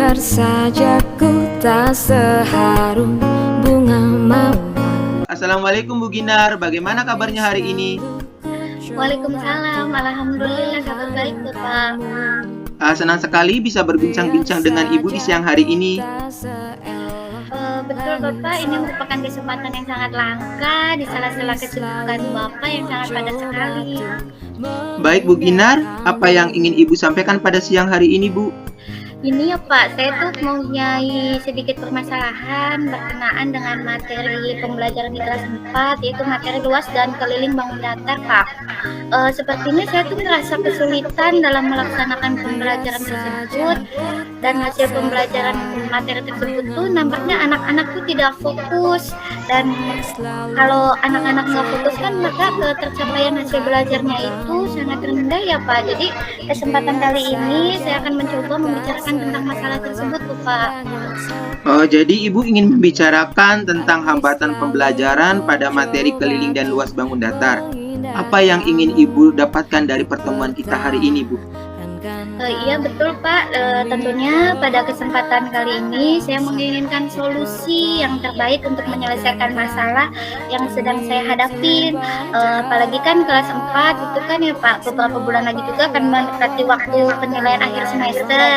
Biar saja ku tak seharum bunga mawar. Assalamualaikum Bu Ginar, bagaimana kabarnya hari ini? Waalaikumsalam, alhamdulillah kabar baik Bapak. Senang sekali bisa berbincang-bincang dengan Ibu di siang hari ini. Betul Bapak, ini merupakan kesempatan yang sangat langka di sela-sela kesibukan Bapak yang sangat padat sekali. Baik Bu Ginar, apa yang ingin Ibu sampaikan pada siang hari ini Bu? Ini ya Pak, saya tuh mempunyai sedikit permasalahan berkenaan dengan materi pembelajaran di kelas 4, yaitu materi luas dan keliling bangun datar Pak. Sepertinya saya tuh merasa kesulitan dalam melaksanakan pembelajaran tersebut, dan hasil pembelajaran materi tersebut tuh nampaknya anak-anak tuh tidak fokus, dan kalau anak-anak nggak fokus kan maka ketercapaian hasil belajarnya itu sangat rendah ya Pak. Jadi kesempatan kali ini saya akan mencoba membicarakan tentang masalah tersebut Pak. Jadi Ibu ingin membicarakan tentang hambatan pembelajaran pada materi keliling dan luas bangun datar. Apa yang ingin Ibu dapatkan dari pertemuan kita hari ini Bu? Iya betul Pak, tentunya pada kesempatan kali ini saya menginginkan solusi yang terbaik untuk menyelesaikan masalah yang sedang saya hadapin. Apalagi kan kelas 4 itu kan ya Pak, beberapa bulan lagi juga akan mendekati waktu penilaian akhir semester.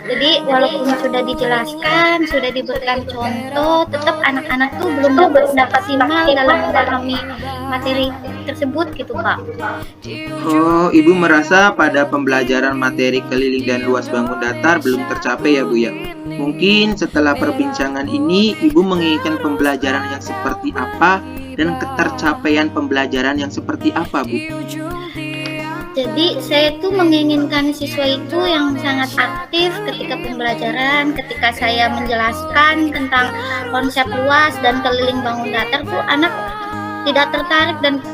Jadi walaupun sudah dijelaskan, sudah diberikan contoh, tetap anak-anak tuh belum dapat maksimal dalam memahami materi tersebut gitu Pak. Ibu merasa pada pembelajaran materi keliling dan luas bangun datar belum tercapai ya Bu ya. Mungkin setelah perbincangan ini Ibu menginginkan pembelajaran yang seperti apa dan ketercapaian pembelajaran yang seperti apa Bu? Jadi saya tuh menginginkan siswa itu yang sangat aktif ketika pembelajaran, ketika saya menjelaskan tentang konsep luas dan keliling bangun datar tuh anak tidak tertarik dan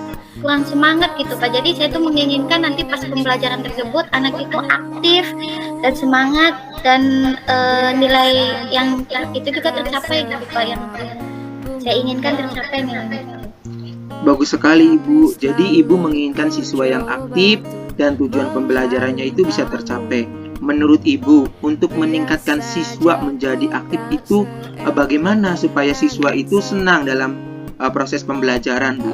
kurang semangat gitu Pak. Jadi saya tuh menginginkan nanti pas pembelajaran tersebut anak itu aktif dan semangat, dan nilai yang itu juga tercapai gitu Pak, yang saya inginkan tercapai nih. Bagus sekali Ibu. Jadi Ibu menginginkan siswa yang aktif dan tujuan pembelajarannya itu bisa tercapai. Menurut Ibu, untuk meningkatkan siswa menjadi aktif itu bagaimana supaya siswa itu senang dalam proses pembelajaran Bu?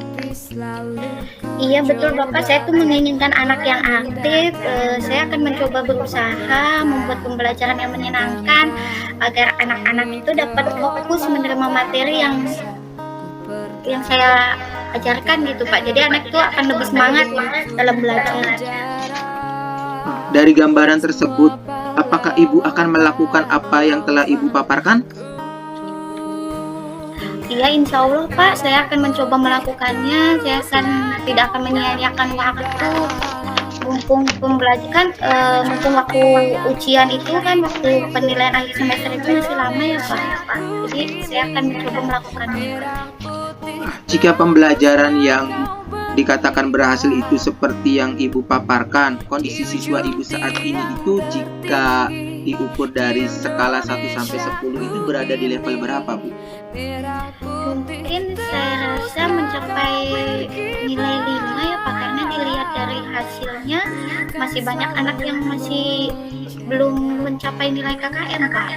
Iya betul Bapak, saya tuh menginginkan anak yang aktif. Saya akan mencoba berusaha membuat pembelajaran yang menyenangkan agar anak-anak itu dapat fokus menerima materi yang saya ajarkan gitu Pak. Jadi anak itu akan lebih semangat dalam belajar. Dari gambaran tersebut, apakah Ibu akan melakukan apa yang telah Ibu paparkan? Iya insya Allah Pak, saya akan mencoba melakukannya. Saya tidak akan menyia-nyiakan waktu. Mumpung pembelajaran, mumpung waktu ujian itu kan, waktu penilaian akhir semester itu masih lama ya Pak. Jadi saya akan mencoba melakukannya. Jika pembelajaran yang dikatakan berhasil itu seperti yang Ibu paparkan, kondisi siswa Ibu saat ini itu jika diukur dari skala 1 sampai 10 itu berada di level berapa Bu? Mungkin saya rasa mencapai nilai 5 ya Pak, karena dilihat dari hasilnya masih banyak anak yang masih belum mencapai nilai KKM Pak.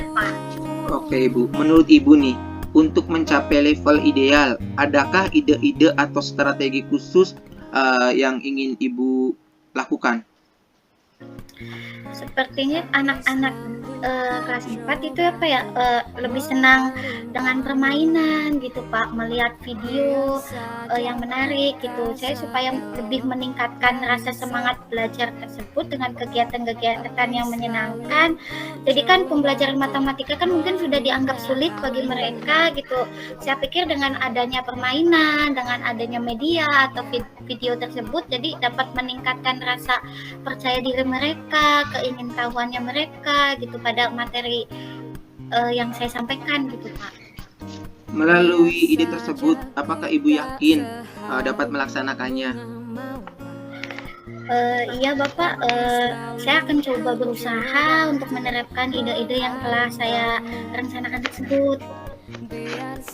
Oke Ibu, menurut Ibu nih, untuk mencapai level ideal, adakah ide-ide atau strategi khusus yang ingin Ibu lakukan? Sepertinya anak-anak kelas 4 itu apa ya, lebih senang dengan permainan gitu Pak, melihat video yang menarik gitu. Saya supaya lebih meningkatkan rasa semangat belajar tersebut dengan kegiatan-kegiatan yang menyenangkan. Jadi kan pembelajaran matematika kan mungkin sudah dianggap sulit bagi mereka gitu. Saya pikir dengan adanya permainan, dengan adanya media atau video tersebut, jadi dapat meningkatkan rasa percaya diri mereka, keingintahuannya mereka gitu pada materi yang saya sampaikan gitu Pak. Melalui ide tersebut, apakah Ibu yakin dapat melaksanakannya? Iya Bapak, saya akan coba berusaha untuk menerapkan ide-ide yang telah saya rencanakan tersebut.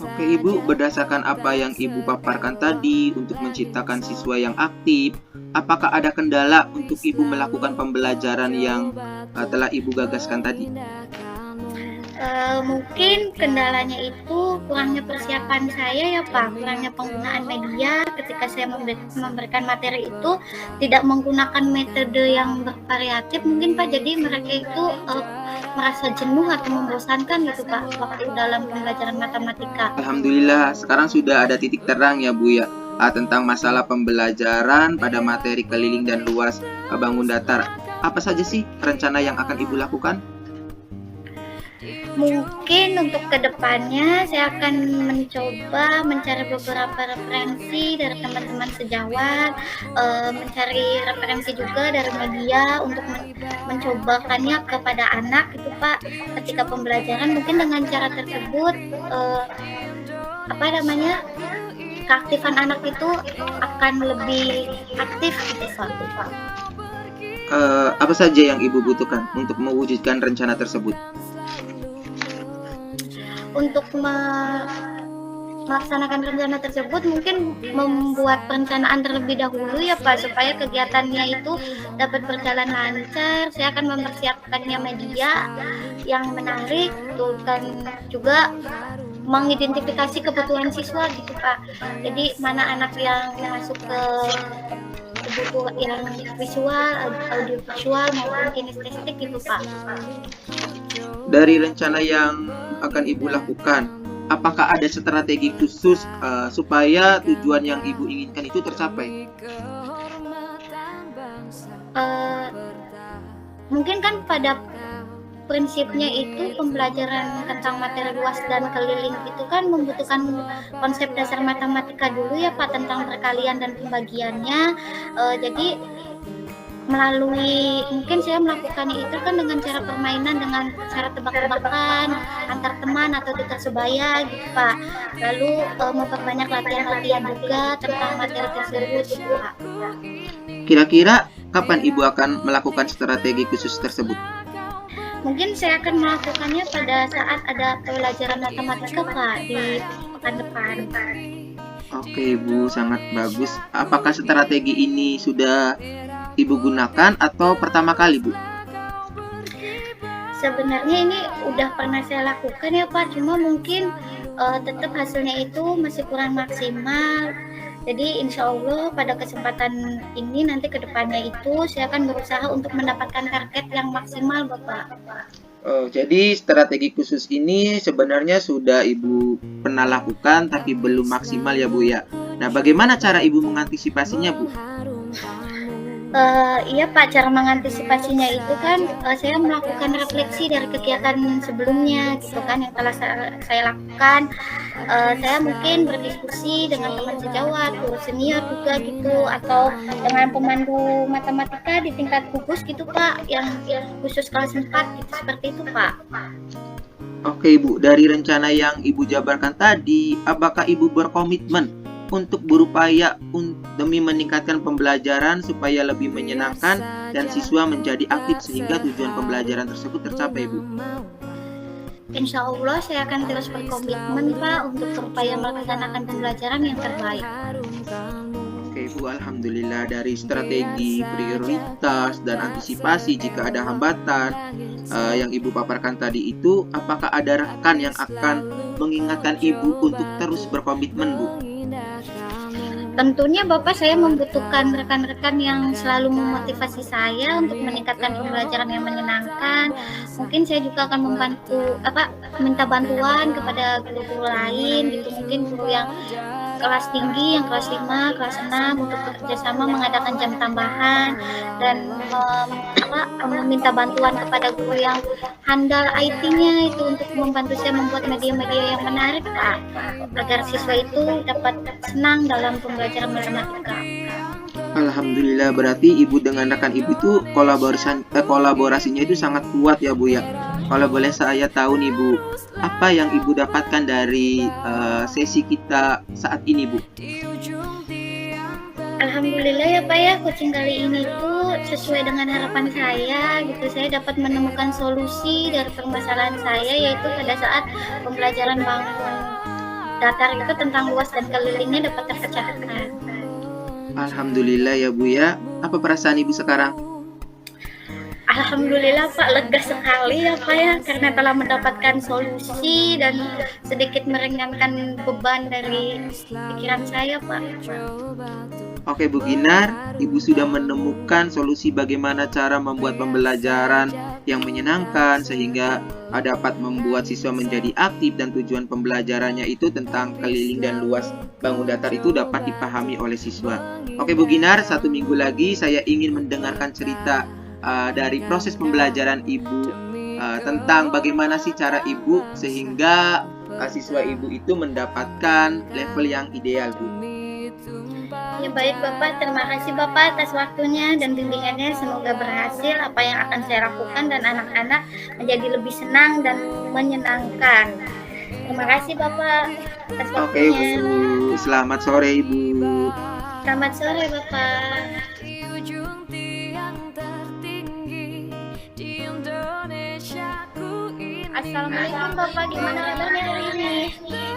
Oke Ibu, berdasarkan apa yang Ibu paparkan tadi untuk menciptakan siswa yang aktif, apakah ada kendala untuk Ibu melakukan pembelajaran yang telah Ibu gagaskan tadi? Mungkin kendalanya itu kurangnya persiapan saya ya Pak, kurangnya penggunaan media ketika saya memberikan materi itu tidak menggunakan metode yang bervariatif mungkin Pak, jadi mereka itu merasa jenuh atau membosankan gitu Pak waktu dalam pembelajaran matematika. Alhamdulillah, sekarang sudah ada titik terang ya Bu ya, tentang masalah pembelajaran pada materi keliling dan luas bangun datar. Apa saja sih rencana yang akan Ibu lakukan? Mungkin untuk kedepannya saya akan mencoba mencari beberapa referensi dari teman-teman sejawat, mencari referensi juga dari media untuk mencobakannya kepada anak gitu Pak. Ketika pembelajaran mungkin dengan cara tersebut keaktifan anak itu akan lebih aktif gitu Pak. Apa saja yang Ibu butuhkan untuk mewujudkan rencana tersebut? Untuk melaksanakan rencana tersebut mungkin membuat perencanaan terlebih dahulu ya Pak, supaya kegiatannya itu dapat berjalan lancar. Saya akan mempersiapkannya media yang menarik tuh, dan juga mengidentifikasi kebutuhan siswa gitu Pak. Jadi mana anak yang masuk ke kebutuhan yang visual, audio visual maupun kinestetik gitu Pak. Dari rencana yang akan Ibu lakukan, apakah ada strategi khusus supaya tujuan yang Ibu inginkan itu tercapai? Mungkin kan pada prinsipnya itu pembelajaran tentang materi luas dan keliling itu kan membutuhkan konsep dasar matematika dulu ya Pak, tentang perkalian dan pembagiannya. Jadi melalui mungkin saya melakukannya itu kan dengan cara permainan, dengan cara tebak-tebakan antar teman atau tutor sebaya gitu Pak. Lalu memperbanyak latihan-latihan juga tentang materi tersebut gitu Pak. Kira-kira kapan Ibu akan melakukan strategi khusus tersebut? Mungkin saya akan melakukannya pada saat ada pelajaran matematika Pak di pekan depan. Oke Bu, sangat bagus. Apakah strategi ini sudah Ibu gunakan atau pertama kali Bu? Sebenarnya ini udah pernah saya lakukan ya Pak, cuma mungkin tetap hasilnya itu masih kurang maksimal. Jadi insya Allah pada kesempatan ini nanti kedepannya itu saya akan berusaha untuk mendapatkan target yang maksimal Bapak. Jadi strategi khusus ini sebenarnya sudah Ibu pernah lakukan tapi belum maksimal ya Bu ya. Nah, bagaimana cara Ibu mengantisipasinya Bu? Iya Pak, cara mengantisipasinya itu kan saya melakukan refleksi dari kegiatan sebelumnya gitu kan yang telah saya lakukan. Saya mungkin berdiskusi dengan teman sejawat, guru senior juga gitu, atau dengan pemandu matematika di tingkat gugus gitu Pak, yang khusus kelas 4 gitu, seperti itu Pak. Oke Bu, dari rencana yang Ibu jabarkan tadi, apakah Ibu berkomitmen untuk berupaya demi meningkatkan pembelajaran supaya lebih menyenangkan dan siswa menjadi aktif sehingga tujuan pembelajaran tersebut tercapai Bu? Insya Allah saya akan terus berkomitmen Pak untuk berupaya melaksanakan pembelajaran yang terbaik. Oke Bu, Alhamdulillah dari strategi prioritas dan antisipasi jika ada hambatan yang Ibu paparkan tadi itu, apakah ada rekan yang akan mengingatkan Ibu untuk terus berkomitmen Bu? Tentunya Bapak, saya membutuhkan rekan-rekan yang selalu memotivasi saya untuk meningkatkan pembelajaran yang menyenangkan. Mungkin saya juga akan minta bantuan kepada guru-guru lain gitu, mungkin guru yang kelas tinggi, yang kelas 5, kelas 6 untuk bekerjasama mengadakan jam tambahan dan meminta bantuan kepada guru yang handal IT-nya itu untuk membantu saya membuat media-media yang menarik Pak, agar siswa itu dapat senang dalam pembelajaran matematika. Alhamdulillah, berarti Ibu dengan rekan Ibu itu kolaborasinya itu sangat kuat ya Bu ya. Kalau boleh saya tahu nih Bu, apa yang Ibu dapatkan dari sesi kita saat ini Bu? Alhamdulillah ya Pak ya, coaching kali ini tuh sesuai dengan harapan saya gitu. Saya dapat menemukan solusi dari permasalahan saya, yaitu pada saat pembelajaran bangun datar itu tentang luas dan kelilingnya dapat terpecahkan. Alhamdulillah ya Bu ya. Apa perasaan Ibu sekarang? Alhamdulillah Pak, lega sekali ya Pak ya, karena telah mendapatkan solusi dan sedikit meringankan beban dari pikiran saya Pak. Oke Bu Ginar, Ibu sudah menemukan solusi bagaimana cara membuat pembelajaran yang menyenangkan sehingga dapat membuat siswa menjadi aktif dan tujuan pembelajarannya itu tentang keliling dan luas bangun datar itu dapat dipahami oleh siswa. Oke Bu Ginar, 1 minggu lagi saya ingin mendengarkan cerita dari proses pembelajaran Ibu tentang bagaimana sih cara Ibu sehingga siswa Ibu itu mendapatkan level yang ideal Bu. Ya baik Bapak, terima kasih Bapak atas waktunya dan bimbingannya. Semoga berhasil apa yang akan saya lakukan dan anak-anak menjadi lebih senang dan menyenangkan. Terima kasih Bapak atas Oke waktunya. Bu, selamat sore Ibu. Selamat sore Bapak. Di ujung tiang tertinggi di Indonesia ku ini. Assalamualaikum Bapak, gimana kabarnya hari ini?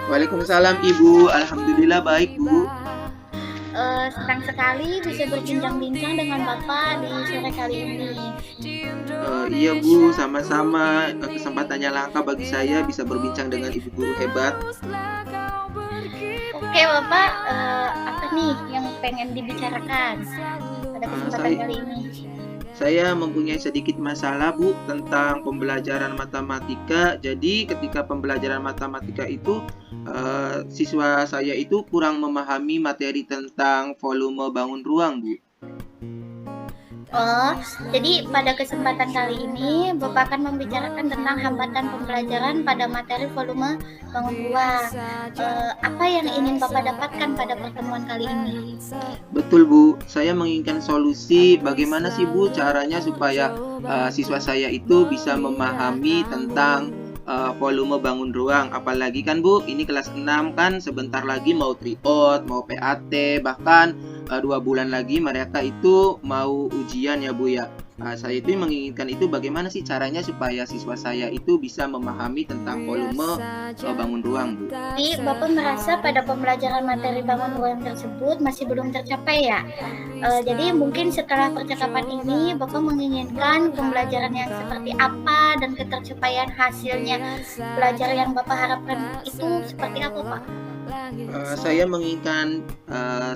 Waalaikumsalam Ibu, alhamdulillah baik Bu. Senang sekali bisa berbincang-bincang dengan Bapak di sore kali ini. Iya Bu, sama-sama. Kesempatannya langka bagi saya bisa berbincang dengan Ibu guru hebat. Oke Bapak, apa nih yang pengen dibicarakan pada kesempatan kali ini? Saya mempunyai sedikit masalah Bu tentang pembelajaran matematika. Jadi ketika pembelajaran matematika itu siswa saya itu kurang memahami materi tentang volume bangun ruang Bu. Oh, jadi pada kesempatan kali ini Bapak akan membicarakan tentang hambatan pembelajaran pada materi volume bangun ruang. Apa yang ingin Bapak dapatkan pada pertemuan kali ini? Betul Bu, saya menginginkan solusi bagaimana sih Bu caranya supaya siswa saya itu bisa memahami tentang volume bangun ruang. Apalagi kan Bu, ini kelas 6 kan sebentar lagi mau tryout, mau PAT, bahkan 2 bulan lagi mereka itu mau ujian ya Bu ya. Saya itu menginginkan itu bagaimana sih caranya supaya siswa saya itu bisa memahami tentang volume bangun ruang Bu. Jadi Bapak merasa pada pembelajaran materi bangun ruang tersebut masih belum tercapai ya? Jadi mungkin setelah percakapan ini Bapak menginginkan pembelajaran yang seperti apa dan ketercapaian hasilnya belajar yang Bapak harapkan itu seperti apa Pak? Saya menginginkan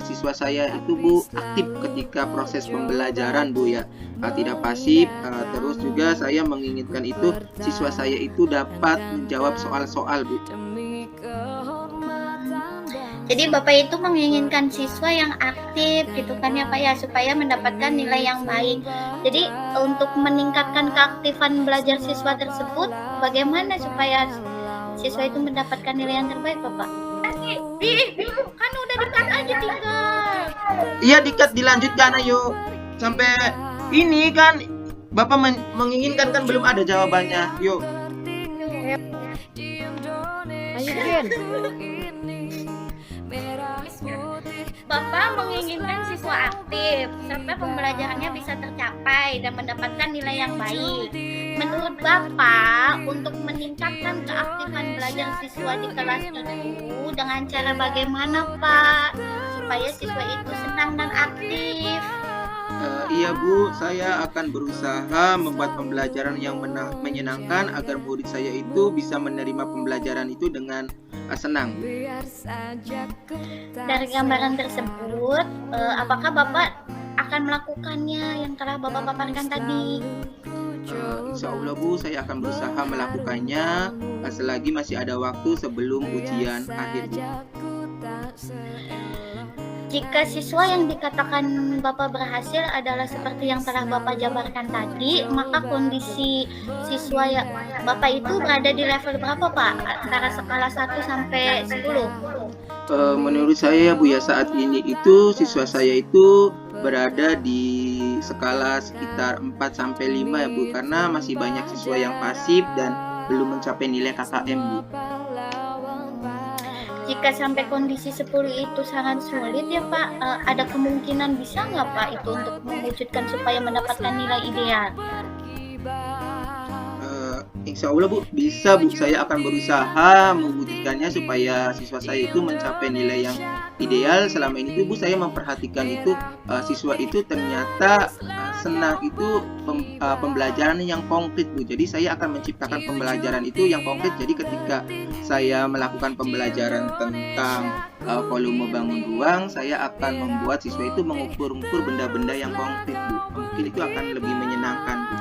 siswa saya itu Bu aktif ketika proses pembelajaran Bu ya, tidak pasif. Terus juga saya menginginkan itu siswa saya itu dapat menjawab soal-soal Bu. Jadi Bapak itu menginginkan siswa yang aktif gitu kan ya Pak ya, supaya mendapatkan nilai yang baik. Jadi untuk meningkatkan keaktifan belajar siswa tersebut, bagaimana supaya siswa itu mendapatkan nilai yang terbaik Bapak? Kan udah di-cut aja tinggal. Iya di-cut, dilanjutkan ayo. Sampai ini kan Bapak menginginkan kan belum ada jawabannya. Yuk. Ayo Gen. Bapak menginginkan siswa aktif serta pembelajarannya bisa tercapai dan mendapatkan nilai yang baik. Menurut Bapak, untuk meningkatkan keaktifan belajar siswa di kelas itu dengan cara bagaimana Pak? Supaya siswa itu senang dan aktif. Iya Bu, saya akan berusaha membuat pembelajaran yang menyenangkan agar murid saya itu bisa menerima pembelajaran itu dengan senang. Dari gambaran tersebut, apakah Bapak akan melakukannya yang telah Bapak paparkan tadi? Insya Allah Bu, saya akan berusaha melakukannya selagi masih ada waktu sebelum ujian akhir Bu. Jika siswa yang dikatakan Bapak berhasil adalah seperti yang telah Bapak jabarkan tadi, maka kondisi siswa ya Bapak itu berada di level berapa Pak? Antara skala 1 sampai 10? Menurut saya ya Bu ya, saat ini itu siswa saya itu berada di skala sekitar 4 sampai 5 ya Bu, karena masih banyak siswa yang pasif dan belum mencapai nilai KKM Bu. Jika sampai kondisi 10 itu sangat sulit ya Pak, ada kemungkinan bisa nggak Pak itu untuk mewujudkan supaya mendapatkan nilai ideal? Insya Allah Bu, bisa Bu, saya akan berusaha mewujudkannya supaya siswa saya itu mencapai nilai yang ideal. Selama ini tuh Bu, saya memperhatikan itu siswa itu ternyata senang itu pembelajaran yang konkret Bu. Jadi saya akan menciptakan pembelajaran itu yang konkret. Jadi ketika saya melakukan pembelajaran tentang volume bangun ruang, saya akan membuat siswa itu mengukur-ukur benda-benda yang konkret Bu. Mungkin itu akan lebih menyenangkan Bu.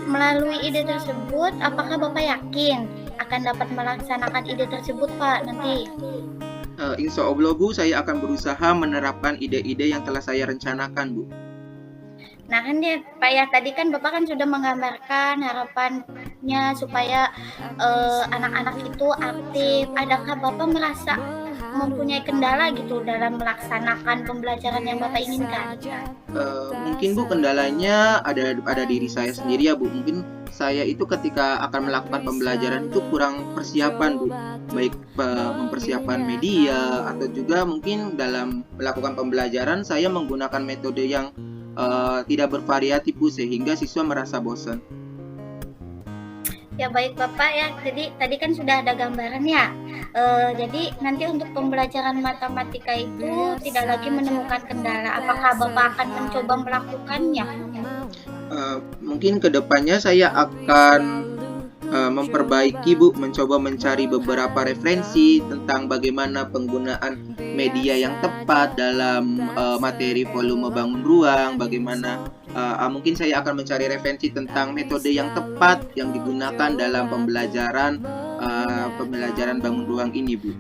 Melalui ide tersebut, apakah Bapak yakin akan dapat melaksanakan ide tersebut Pak nanti? Insya Allah Bu, saya akan berusaha menerapkan ide-ide yang telah saya rencanakan Bu. Nah kan ya Pak ya, tadi kan Bapak kan sudah menggambarkan harapannya supaya anak-anak itu aktif. Adakah Bapak merasa mempunyai kendala gitu dalam melaksanakan pembelajaran yang Bapak inginkan? Mungkin Bu, kendalanya ada diri saya sendiri ya Bu. Mungkin saya itu ketika akan melakukan pembelajaran itu kurang persiapan Bu, baik mempersiapkan media atau juga mungkin dalam melakukan pembelajaran saya menggunakan metode yang tidak bervariatif Bu, sehingga siswa merasa bosan. Ya baik Bapak ya, jadi tadi kan sudah ada gambaran ya. Jadi nanti untuk pembelajaran matematika itu tidak lagi menemukan kendala. Apakah Bapak akan mencoba melakukannya? Mungkin kedepannya saya akan memperbaiki Bu, mencoba mencari beberapa referensi tentang bagaimana penggunaan media yang tepat dalam materi volume bangun ruang, bagaimana mungkin saya akan mencari referensi tentang metode yang tepat yang digunakan dalam pembelajaran bangun ruang ini Bu.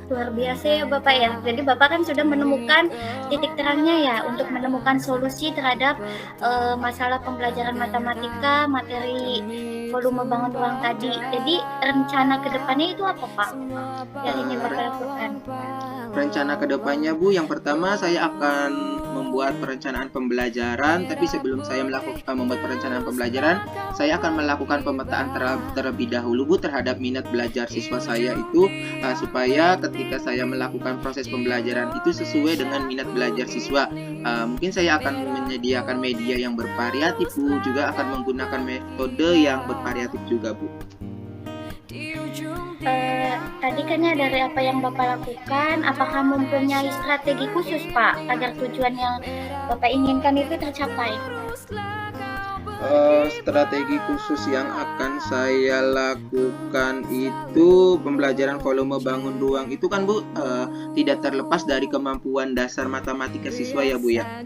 Luar biasa ya Bapak ya. Jadi Bapak kan sudah menemukan titik terangnya ya untuk menemukan solusi terhadap masalah pembelajaran matematika materi volume bangun ruang tadi. Jadi rencana kedepannya itu apa Pak yang ingin Bapak lakukan? Rencana kedepannya Bu, yang pertama saya akan membuat perencanaan pembelajaran. Tapi sebelum saya membuat perencanaan pembelajaran, saya akan melakukan pemetaan terlebih dahulu Bu terhadap minat belajar siswa saya itu, supaya ketika saya melakukan proses pembelajaran itu sesuai dengan minat belajar siswa. Mungkin saya akan menyediakan media yang bervariatif Bu, juga akan menggunakan metode yang bervariatif juga Bu. Tadi kan ya dari apa yang Bapak lakukan, apakah mempunyai strategi khusus Pak agar tujuan yang Bapak inginkan itu tercapai? Strategi khusus yang akan saya lakukan itu pembelajaran volume bangun ruang itu kan Bu, tidak terlepas dari kemampuan dasar matematika siswa ya Bu ya.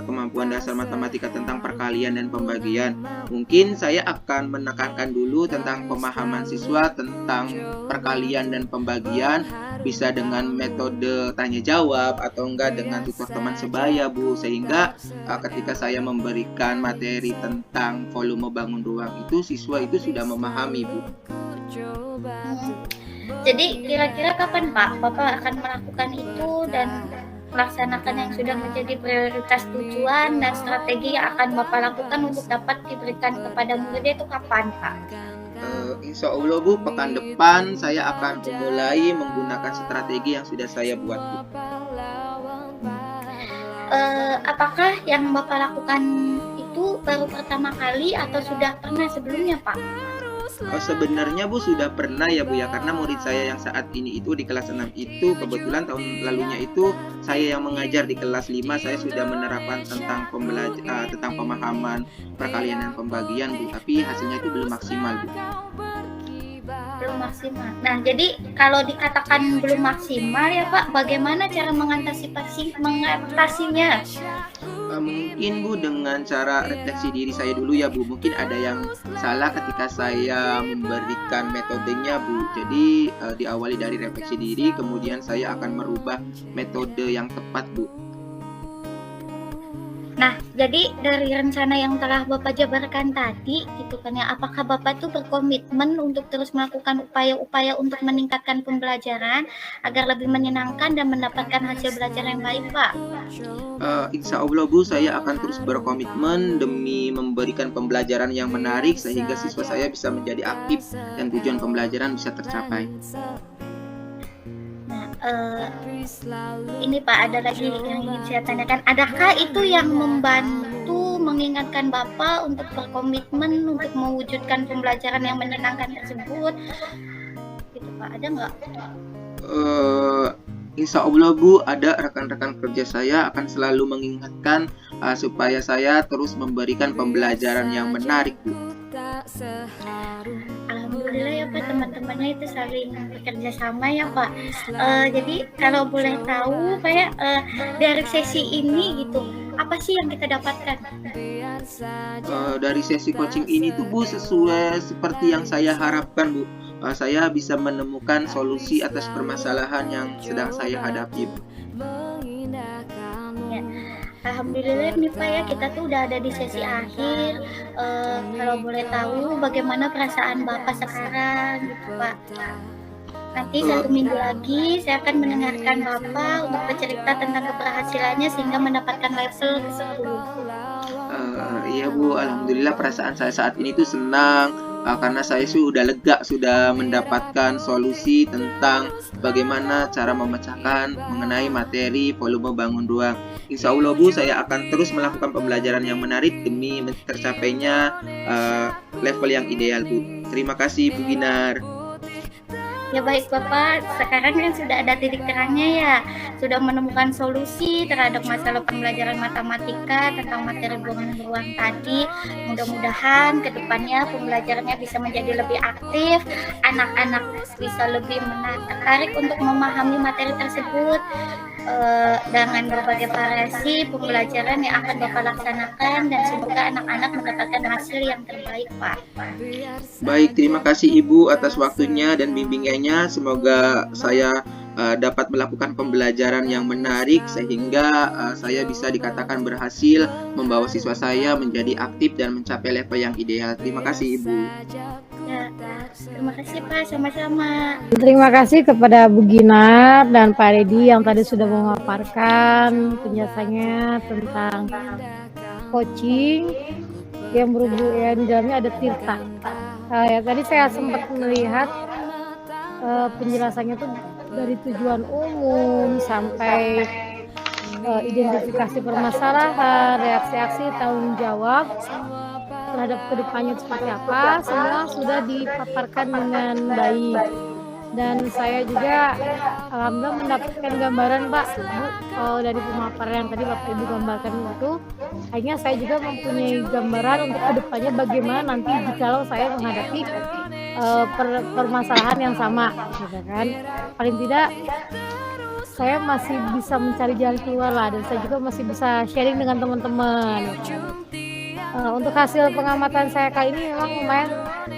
Kemampuan dasar matematika tentang perkalian dan pembagian. Mungkin saya akan menekankan dulu tentang pemahaman siswa tentang perkalian dan pembagian, bisa dengan metode tanya jawab atau enggak dengan tutor teman sebaya Bu, sehingga ketika saya memberikan materi tentang volume bangun ruang itu siswa itu sudah memahami Bu. Jadi kira-kira kapan Pak Bapak akan melakukan itu dan melaksanakan yang sudah menjadi prioritas tujuan dan strategi yang akan Bapak lakukan untuk dapat diberikan kepada muridnya itu kapan Pak? Insya Allah Bu, pekan depan saya akan mulai menggunakan strategi yang sudah saya buat Bu. Apakah yang Bapak lakukan itu baru pertama kali atau sudah pernah sebelumnya Pak? Sebenarnya Bu sudah pernah ya Bu ya, karena murid saya yang saat ini itu di kelas 6 itu kebetulan tahun lalunya itu saya yang mengajar di kelas 5, saya sudah menerapkan tentang tentang pemahaman perkalian dan pembagian Bu, tapi hasilnya itu belum maksimal Bu. Belum maksimal. Nah, jadi kalau dikatakan belum maksimal ya Pak, bagaimana cara mengatasinya? Mungkin Bu dengan cara refleksi diri saya dulu ya Bu. Mungkin ada yang salah ketika saya memberikan metodenya Bu. Jadi diawali dari refleksi diri, kemudian saya akan merubah metode yang tepat Bu. Nah, jadi dari rencana yang telah Bapak jabarkan tadi, gitu kan ya, apakah Bapak tuh berkomitmen untuk terus melakukan upaya-upaya untuk meningkatkan pembelajaran agar lebih menyenangkan dan mendapatkan hasil belajar yang baik, Pak? Insya Allah Bu, saya akan terus berkomitmen demi memberikan pembelajaran yang menarik sehingga siswa saya bisa menjadi aktif dan tujuan pembelajaran bisa tercapai. Ini Pak, ada lagi yang ingin saya tanyakan. Adakah itu yang membantu mengingatkan Bapak untuk berkomitmen untuk mewujudkan pembelajaran yang menyenangkan tersebut? Gitu Pak, ada nggak? Insya Allah Bu, ada rekan-rekan kerja saya akan selalu mengingatkan supaya saya terus memberikan pembelajaran yang menarik Bu. Alhamdulillah ya Pak, teman-temannya itu saling bekerja sama ya Pak. Jadi kalau boleh tahu Pak ya, dari sesi ini gitu, apa sih yang kita dapatkan? Dari sesi coaching ini tuh Bu, sesuai seperti yang saya harapkan Bu. Saya bisa menemukan solusi atas permasalahan yang sedang saya hadapi Bu. Ya, Alhamdulillah nih Pak ya, kita tuh udah ada di sesi akhir. Kalau boleh tahu bagaimana perasaan Bapak sekarang gitu Pak. Nanti 1 minggu lagi saya akan mendengarkan Bapak untuk bercerita tentang keberhasilannya sehingga mendapatkan level ke-10. Iya Bu, alhamdulillah perasaan saya saat ini tuh senang karena saya sudah lega, sudah mendapatkan solusi tentang bagaimana cara memecahkan mengenai materi volume bangun ruang. Insya Allah Bu, saya akan terus melakukan pembelajaran yang menarik demi tercapainya level yang ideal Bu. Terima kasih Bu Ginar. Ya baik Bapak, sekarang kan sudah ada titik terangnya ya, sudah menemukan solusi terhadap masalah pembelajaran matematika tentang materi bangun ruang tadi. Mudah-mudahan kedepannya pembelajarannya bisa menjadi lebih aktif, anak-anak bisa lebih tertarik untuk memahami materi tersebut. Dengan berbagai variasi pembelajaran yang akan Bapak laksanakan, dan semoga anak-anak mendapatkan hasil yang terbaik Pak. Baik, terima kasih Ibu atas waktunya dan bimbingannya. Semoga saya dapat melakukan pembelajaran yang menarik sehingga saya bisa dikatakan berhasil membawa siswa saya menjadi aktif dan mencapai level yang ideal. Terima kasih Ibu. Ya, terima kasih Pak, sama-sama. Terima kasih kepada Bu Ginar dan Pak Dedi yang tadi sudah memaparkan penjelasannya tentang coaching yang berhubung ya di dalamnya ada Tirta. Ya tadi saya sempat melihat penjelasannya tuh dari tujuan umum sampai identifikasi permasalahan, reaksi-aksi, tanggung jawab terhadap kedepannya seperti apa, semua sudah dipaparkan dengan baik. Dan saya juga alhamdulillah mendapatkan gambaran Pak Bu, dari pemaparan yang tadi Bapak Ibu gambarkan itu. Akhirnya saya juga mempunyai gambaran untuk kedepannya bagaimana nanti jikalau saya menghadapi permasalahan yang sama, gitu kan. Paling tidak saya masih bisa mencari jalan keluar lah, dan saya juga masih bisa sharing dengan teman-teman. Untuk hasil pengamatan saya kali ini memang lumayan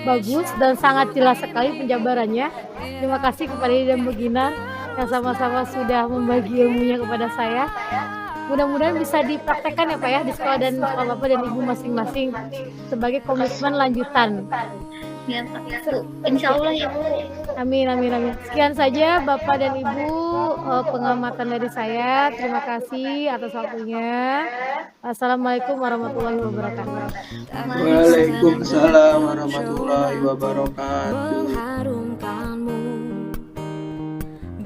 bagus dan sangat jelas sekali penjabarannya. Terima kasih kepada Ida dan Bu Ginar yang sama-sama sudah membagi ilmunya kepada saya. Mudah-mudahan bisa dipraktekkan ya Pak ya di sekolah dan sekolah Bapak dan Ibu masing-masing sebagai komitmen lanjutan. Ya Pak, insya Allah ya Bu. Amin, amin, amin. Sekian saja Bapak dan Ibu pengamatan dari saya. Terima kasih atas waktunya. Assalamualaikum warahmatullahi wabarakatuh. Waalaikumsalam warahmatullahi wabarakatuh. Mengharumkanmu,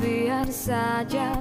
biar saja